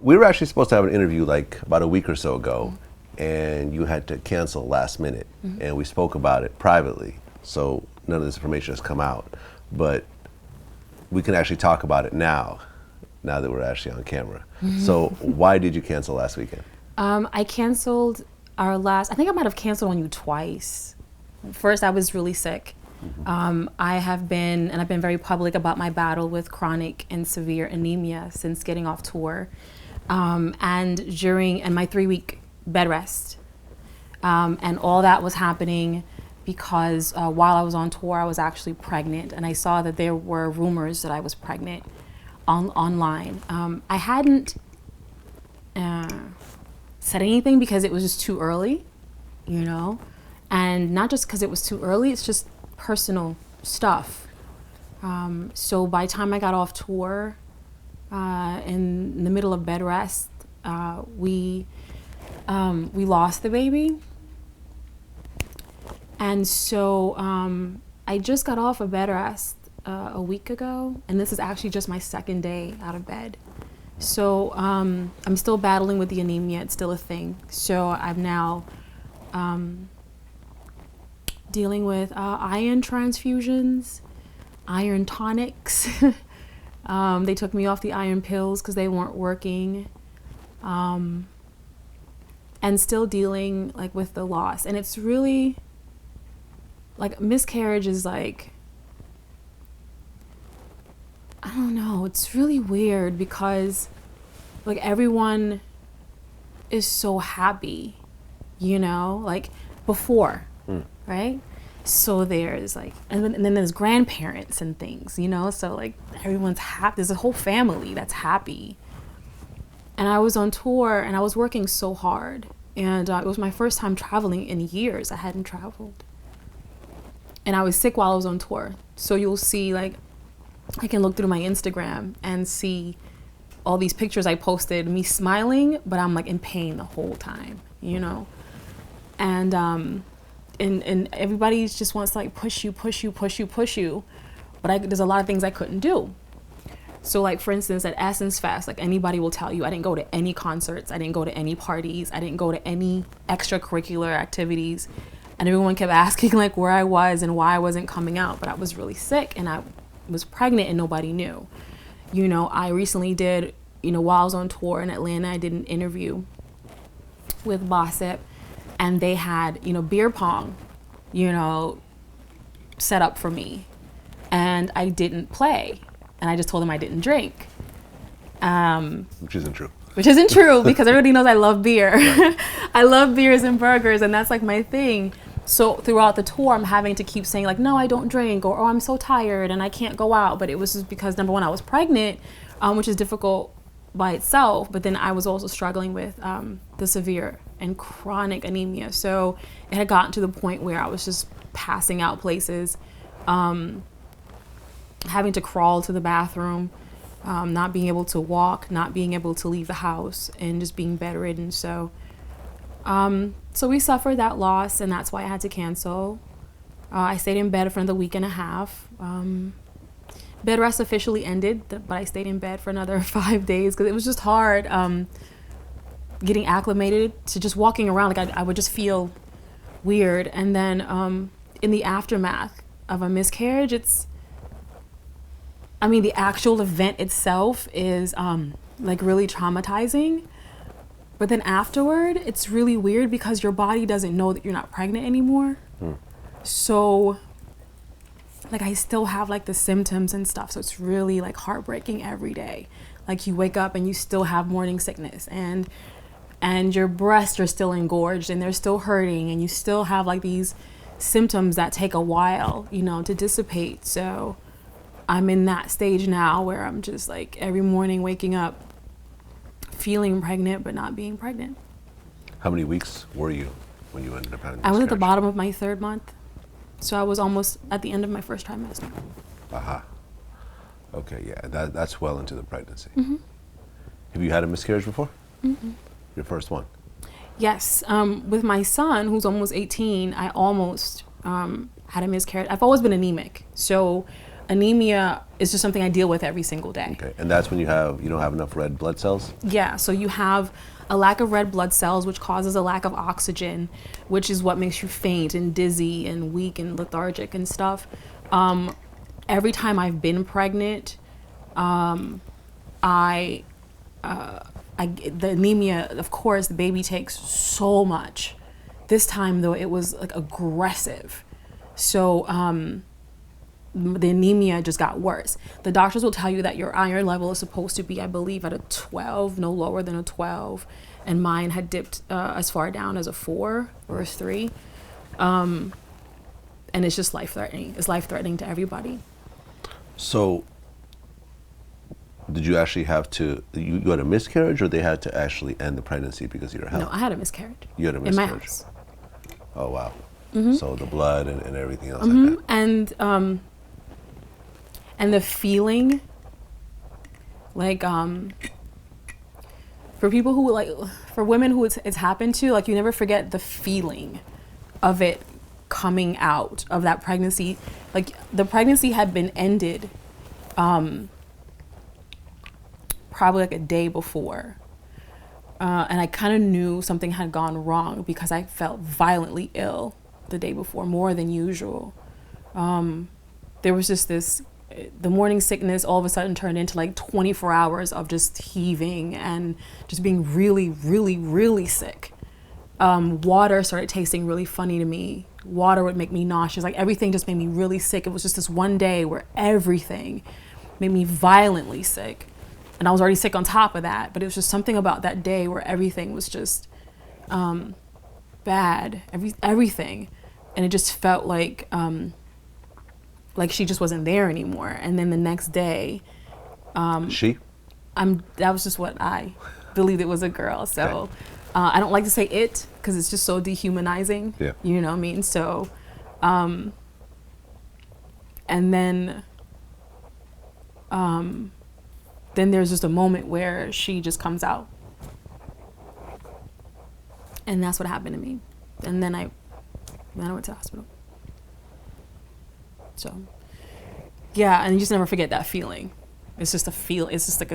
We were actually supposed to have an interview like about a week or so ago, and you had to cancel last minute, and we spoke about it privately, so none of this information has come out. But we can actually talk about it now that we're actually on camera. So why did you cancel last weekend? I canceled I think I might have canceled on you twice. First, I was really sick. I've been very public about my battle with chronic and severe anemia since getting off tour. And my 3-week bed rest. And all that was happening because while I was on tour, I was actually pregnant, and I saw that there were rumors that I was pregnant online. I hadn't said anything because it was just too early, and not just because it was too early, it's just personal stuff. So by the time I got off tour, in the middle of bed rest, we lost the baby. And so I just got off of bed rest a week ago, and this is actually just my second day out of bed. So I'm still battling with the anemia. It's still a thing. So I'm now dealing with iron transfusions, iron tonics. They took me off the iron pills because they weren't working. And still dealing with the loss. And it's really miscarriage is I don't know, it's really weird because everyone is so happy, before, right? So there's and then there's grandparents and things, so everyone's happy. There's a whole family that's happy. And I was on tour and I was working so hard, and it was my first time traveling in years. I hadn't traveled. And I was sick while I was on tour. So you'll see, I can look through my Instagram and see all these pictures I posted, me smiling, but I'm in pain the whole time, And everybody just wants to push you. But there's a lot of things I couldn't do. So for instance, at Essence Fest, anybody will tell you, I didn't go to any concerts. I didn't go to any parties. I didn't go to any extracurricular activities. And everyone kept asking where I was and why I wasn't coming out. But I was really sick and I was pregnant and nobody knew. I recently did, while I was on tour in Atlanta, I did an interview with Bossip, and they had, beer pong, set up for me. And I didn't play. And I just told them I didn't drink. Which isn't true. Which isn't true because everybody knows I love beer. Right. I love beers and burgers, and that's my thing. So throughout the tour, I'm having to keep saying no, I don't drink, or oh, I'm so tired and I can't go out. But it was just because, number one, I was pregnant, which is difficult by itself. But then I was also struggling with the severe and chronic anemia. So it had gotten to the point where I was just passing out places, having to crawl to the bathroom, not being able to walk, not being able to leave the house, and just being bedridden. So we suffered that loss, and that's why I had to cancel. I stayed in bed for another week and a half. Bed rest officially ended, but I stayed in bed for another 5 days because it was just hard getting acclimated to just walking around. I would just feel weird. And then in the aftermath of a miscarriage, the actual event itself is really traumatizing. But then afterward, it's really weird because your body doesn't know that you're not pregnant anymore. So I still have the symptoms and stuff. So it's really heartbreaking every day. You wake up and you still have morning sickness, and your breasts are still engorged and they're still hurting, and you still have these symptoms that take a while, to dissipate. So I'm in that stage now where I'm just every morning waking up feeling pregnant but not being pregnant. How many weeks were you when you ended up having the I was at the miscarriage? bottom of my 3rd month. So I was almost at the end of my first trimester. Aha. Okay, yeah, that's well into the pregnancy. Mm-hmm. Have you had a miscarriage before? Mm-hmm. Your first one? Yes. With my son, who's almost 18, I almost had a miscarriage. I've always been anemic. So anemia is just something I deal with every single day. Okay, and that's when you don't have enough red blood cells? Yeah, so you have a lack of red blood cells, which causes a lack of oxygen, which is what makes you faint and dizzy and weak and lethargic and stuff. Every time I've been pregnant, the anemia, of course, the baby takes so much. This time, though, it was like aggressive. So the anemia just got worse. The doctors will tell you that your iron level is supposed to be, I believe, at a 12, no lower than a 12. And mine had dipped as far down as a 4 or a 3. And it's just life-threatening. It's life-threatening to everybody. So did you actually have to, you had a miscarriage, or they had to actually end the pregnancy because of your health? No, I had a miscarriage. You had a miscarriage? In my house. Oh, wow. So the blood and everything else like that. And the feeling, like, for people who, like, for women who it's happened to, like, you never forget the feeling of it coming out of that pregnancy. Like, the pregnancy had been ended probably like a day before. And I kind of knew something had gone wrong because I felt violently ill the day before, more than usual. There was just the morning sickness all of a sudden turned into like 24 hours of just heaving and just being really, really, really sick. Water started tasting really funny to me. Water would make me nauseous. Like, everything just made me really sick. It was just this one day where everything made me violently sick. And I was already sick on top of that. But it was just something about that day where everything was just bad. Everything. And it just felt like she just wasn't there anymore. And then the next day, She? that was just what I believed it was, a girl. So okay. I don't like to say it because it's just so dehumanizing. Yeah. You know what I mean? So, and then there's just a moment where she just comes out. And that's what happened to me. And then I went to the hospital. So, yeah, and you just never forget that feeling. It's just a feel. It's just like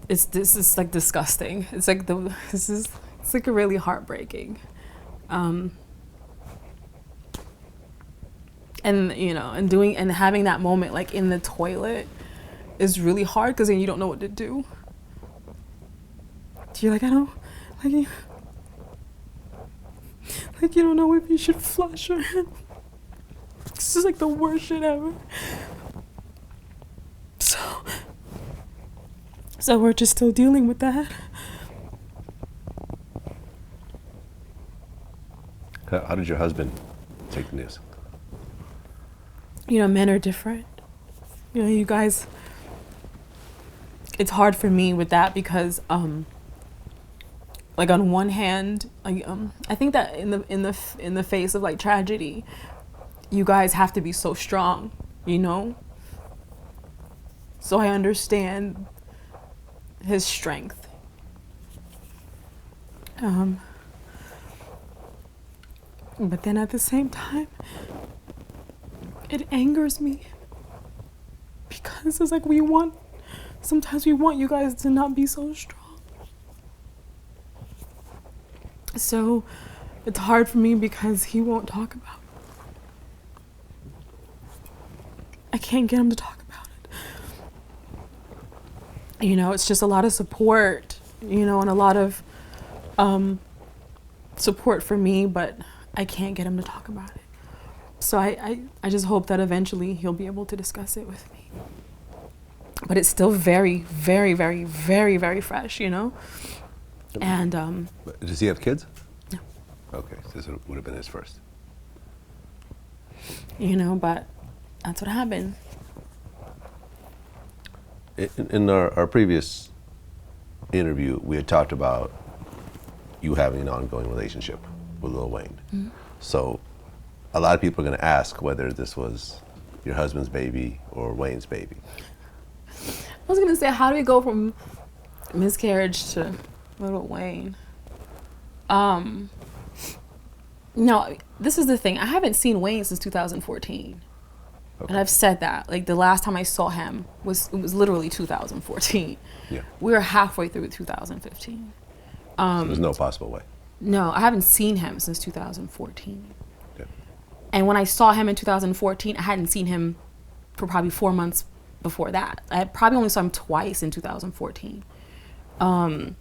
it's like disgusting. It's like it's like a really heartbreaking. And and having that moment like in the toilet is really hard because then you don't know what to do. You're like, you don't know if you should flush or. This is like the worst shit ever. So we're just still dealing with that. How did your husband take the news? Men are different. You guys, it's hard for me with that because like on one hand, I think that in the face of like tragedy, you guys have to be so strong, So I understand his strength. But then at the same time, it angers me because it's like sometimes we want you guys to not be so strong. So it's hard for me because he won't talk about it. I can't get him to talk about it. It's just a lot of support, and a lot of support for me, but I can't get him to talk about it. So I just hope that eventually he'll be able to discuss it with me. But it's still very, very, very, very, very fresh, And Does he have kids? No. Okay, so this would have been his first. But that's what happened. In our previous interview, we had talked about you having an ongoing relationship with Lil Wayne. Mm-hmm. So a lot of people are going to ask whether this was your husband's baby or Wayne's baby. I was going to say, how do we go from Miscarriage to Lil Wayne? No, this is the thing. I haven't seen Wayne since 2014. And I've said that. Like the last time I saw him was literally 2014. Yeah. We were halfway through 2015. There's no possible way. No, I haven't seen him since 2014. Yeah. And when I saw him in 2014, I hadn't seen him for probably 4 months before that. I probably only saw him twice in 2014. And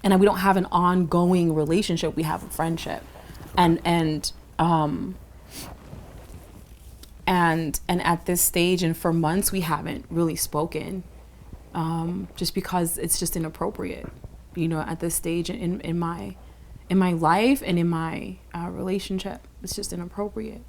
we don't have an ongoing relationship. We have a friendship. And at this stage and for months, we haven't really spoken, just because it's just inappropriate, at this stage in my life and in my relationship. It's just inappropriate,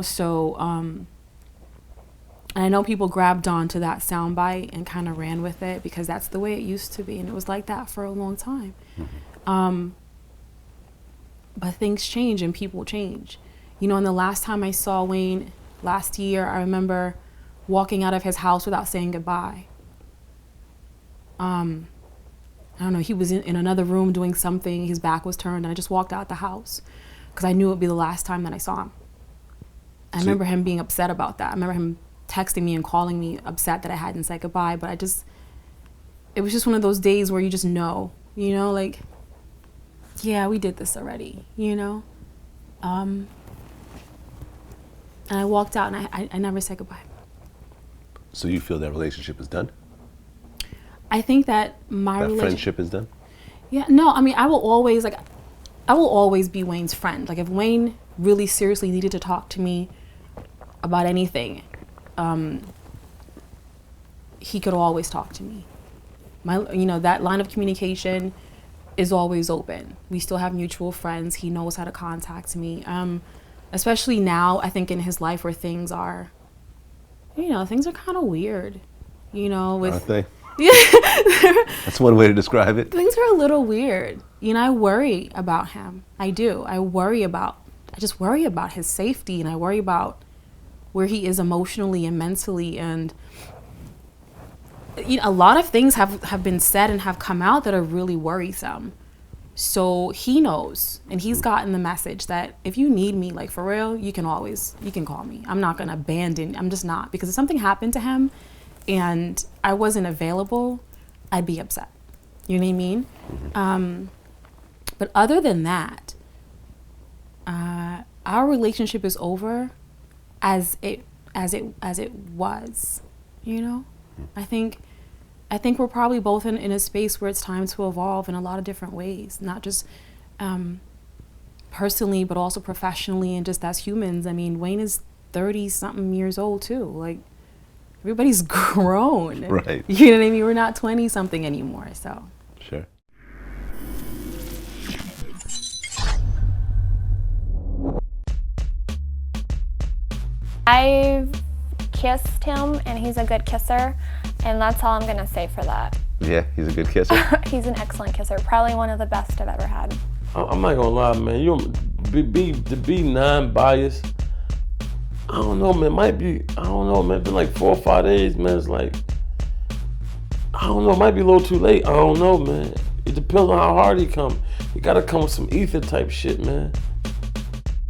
so and I know people grabbed onto that soundbite and kind of ran with it because that's the way it used to be, and it was like that for a long time. But things change and people change. And the last time I saw Wayne last year, I remember walking out of his house without saying goodbye. I don't know, he was in another room doing something, his back was turned, and I just walked out the house because I knew it would be the last time that I saw him. I remember him being upset about that. I remember him texting me and calling me upset that I hadn't said goodbye, but it was just one of those days where you just know, like, yeah, we did this already, And I walked out and I never said goodbye. So you feel that relationship is done? I think that friendship is done? Yeah, no, I mean, I will always be Wayne's friend. Like if Wayne really seriously needed to talk to me about anything, he could always talk to me. That line of communication is always open. We still have mutual friends. He knows how to contact me. Especially now, I think in his life where things are kind of weird, Aren't they? Yeah. That's one way to describe it. Things are a little weird. I worry about him. I do. I just worry about his safety, and I worry about where he is emotionally and mentally. And a lot of things have been said and have come out that are really worrisome. So he knows, and he's gotten the message that if you need me, like for real, you can call me. I'm not gonna abandon. I'm just not, because if something happened to him and I wasn't available, I'd be upset. You know what I mean? But other than that, our relationship is over as it was. I think we're probably both in a space where it's time to evolve in a lot of different ways, not just personally, but also professionally and just as humans. I mean, Wayne is 30-something years old too. Like, everybody's grown. Right. You know what I mean? We're not 20-something anymore, so. Sure. I've kissed him, and he's a good kisser, and that's all I'm gonna say for that. Yeah, he's a good kisser. He's an excellent kisser, probably one of the best I've ever had. I'm not gonna lie, man. To be non-biased. I don't know, man. It's been like 4 or 5 days, man. It's like, I don't know. It might be a little too late. I don't know, man. It depends on how hard he come. He gotta come with some ether type shit, man.